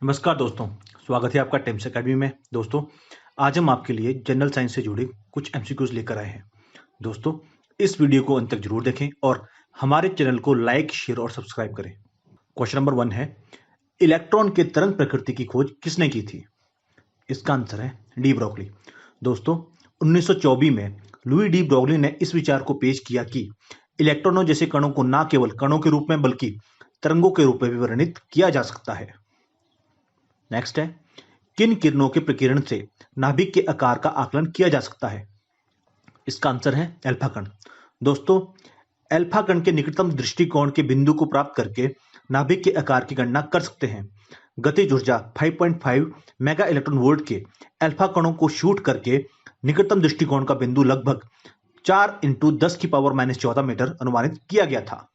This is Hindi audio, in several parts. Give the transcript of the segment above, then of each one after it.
नमस्कार दोस्तों, स्वागत है आपका टेम्स अकेडमी में। दोस्तों, आज हम आपके लिए जनरल साइंस से जुड़े कुछ एमसीक्यूज लेकर आए हैं। दोस्तों, इस वीडियो को अंत तक जरूर देखें और हमारे चैनल को लाइक, शेयर और सब्सक्राइब करें। क्वेश्चन नंबर 1 है, इलेक्ट्रॉन के तरंग प्रकृति की खोज किसने की थी? इसका आंसर है डी ब्रोगली। दोस्तों, 1924 में लुई डी ब्रोगली ने इस विचार को पेश किया कि इलेक्ट्रॉनों जैसे कणों को न केवल कणों के रूप में बल्कि तरंगों के रूप में भी वर्णित किया जा सकता है। नेक्स्ट है, किन किरणों के प्रकीर्णन से नाभिक के आकार का आकलन किया जा सकता है? इसका आंसर है अल्फा कण। दोस्तों, अल्फा कण के निकटतम दृष्टिकोण के बिंदु को प्राप्त करके नाभिक के आकार की गणना कर सकते हैं। गतिज ऊर्जा 5.5 मेगा इलेक्ट्रॉन वोल्ट के अल्फा कणों को शूट करके निकटतम दृष्टिकोण का बिंदु लगभग 4 × 10⁻14 मीटर अनुमानित किया गया था।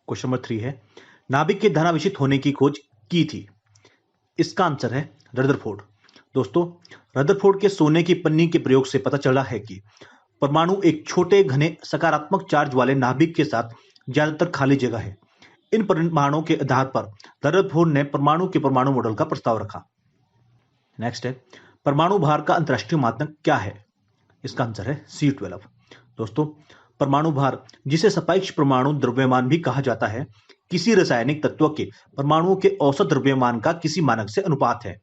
क्वेश्चन नंबर 3 है, नाभिक के धनावेशित होने की खोज की थी। इसका आंसर है रदरफोर्ड। दोस्तों, रदरफोर्ड के सोने की पन्नी के प्रयोग से पता चला है कि परमाणु एक छोटे घने सकारात्मक चार्ज वाले नाभिक के साथ ज्यादातर खाली जगह है। इन परिमाणों के आधार पर रदरफोर्ड ने परमाणु के परमाणु मॉडल का प्रस्ताव रखा। नेक्स्ट है, परमाणु भार का अंतरराष्ट्रीय मानक क्या है? इसका आंसर है C12। दोस्तों, परमाणु भार, जिसे सापेक्ष परमाणु द्रव्यमान भी कहा जाता है, किसी रासायनिक तत्व के परमाणुओं के औसत द्रव्यमान का किसी मानक से अनुपात है।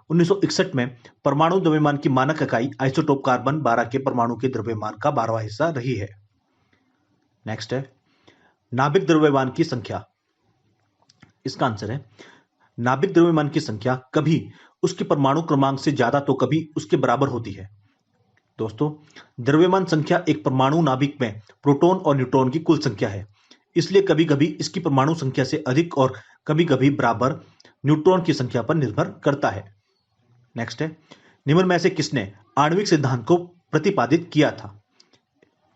1961 में परमाणु द्रव्यमान की मानक इकाई आइसोटोप कार्बन 12 के परमाणु के द्रव्यमान का 12वां हिस्सा रही है। नेक्स्ट है, नाभिक द्रव्यमान की संख्या। इसका आंसर है, नाभिक द्रव्यमान की संख्या कभी उसके परमाणु क्रमांक से ज्यादा तो कभी उसके बराबर होती है। दोस्तों, द्रव्यमान संख्या एक परमाणु नाभिक में प्रोटॉन और न्यूट्रॉन की कुल संख्या है, इसलिए कभी कभी इसकी परमाणु संख्या से अधिक और कभी कभी बराबर न्यूट्रॉन की संख्या पर निर्भर करता है। नेक्स्ट है, निम्न में से किसने आणविक सिद्धांत को प्रतिपादित किया था?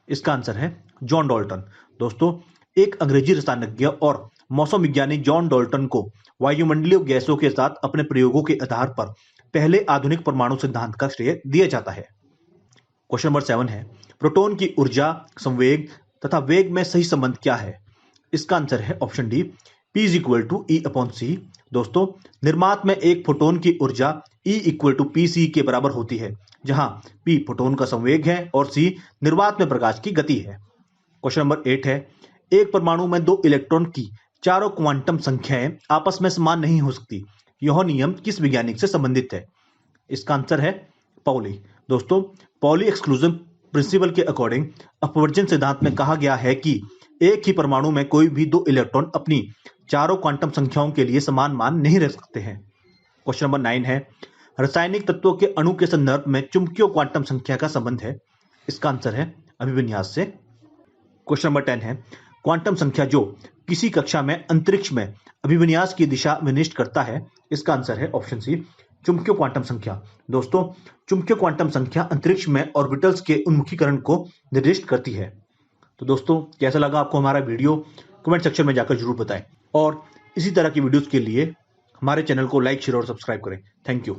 इसका आंसर है जॉन डाल्टन। दोस्तों, एक अंग्रेजी रसायनज्ञ और मौसम विज्ञानी जॉन डाल्टन को वायुमंडलीय गैसों के साथ अपने प्रयोगों के आधार पर पहले आधुनिक परमाणु सिद्धांत का श्रेय दिया जाता है। क्वेश्चन नंबर 7 है, प्रोटॉन की ऊर्जा, संवेग तथा वेग में सही संबंध क्या है? इसका आंसर है ऑप्शन डी, P = E/c। दोस्तों, निर्मात में एक फोटोन की ऊर्जा E = pc के बराबर होती है, जहां P फोटोन का संवेग है और C निर्वात में प्रकाश की गति है। क्वेश्चन नंबर 8 है, एक परमाणु में 2 इलेक्ट्रॉन की चारों क्वांटम संख्याएं आपस में समान नहीं हो सकती। यह नियम किस वैज्ञानिक से संबंधित है? इसका आंसर है पाउली। दोस्तों, पाउली एक्सक्लूजन प्रिंसिपल के अकॉर्डिंग अपवर्जन सिद्धांत में कहा गया है कि एक ही परमाणु में कोई भी 2 इलेक्ट्रॉन अपनी चारों क्वांटम संख्याओं के लिए समान मान नहीं रख सकते हैं। क्वेश्चन नंबर 9 है, रासायनिक तत्वों के अणु के संदर्भ में चुंबकीय क्वांटम संख्या का संबंध है। इसका आंसर है अभिविन्यास से। क्वेश्चन नंबर 10 है, क्वांटम संख्या जो किसी कक्षा में अंतरिक्ष में अभिविन्यास की दिशा निर्दिष्ट करता है। इसका आंसर है ऑप्शन सी, चुंबकीय क्वांटम संख्या। दोस्तों, चुंबकीय क्वांटम संख्या अंतरिक्ष में ऑर्बिटल्स के उन्मुखीकरण को निर्दिष्ट करती है। तो दोस्तों, कैसा लगा आपको हमारा वीडियो? कमेंट सेक्शन में जाकर जरूर बताएं और इसी तरह की वीडियोस के लिए हमारे चैनल को लाइक, शेयर और सब्सक्राइब करें। Thank you.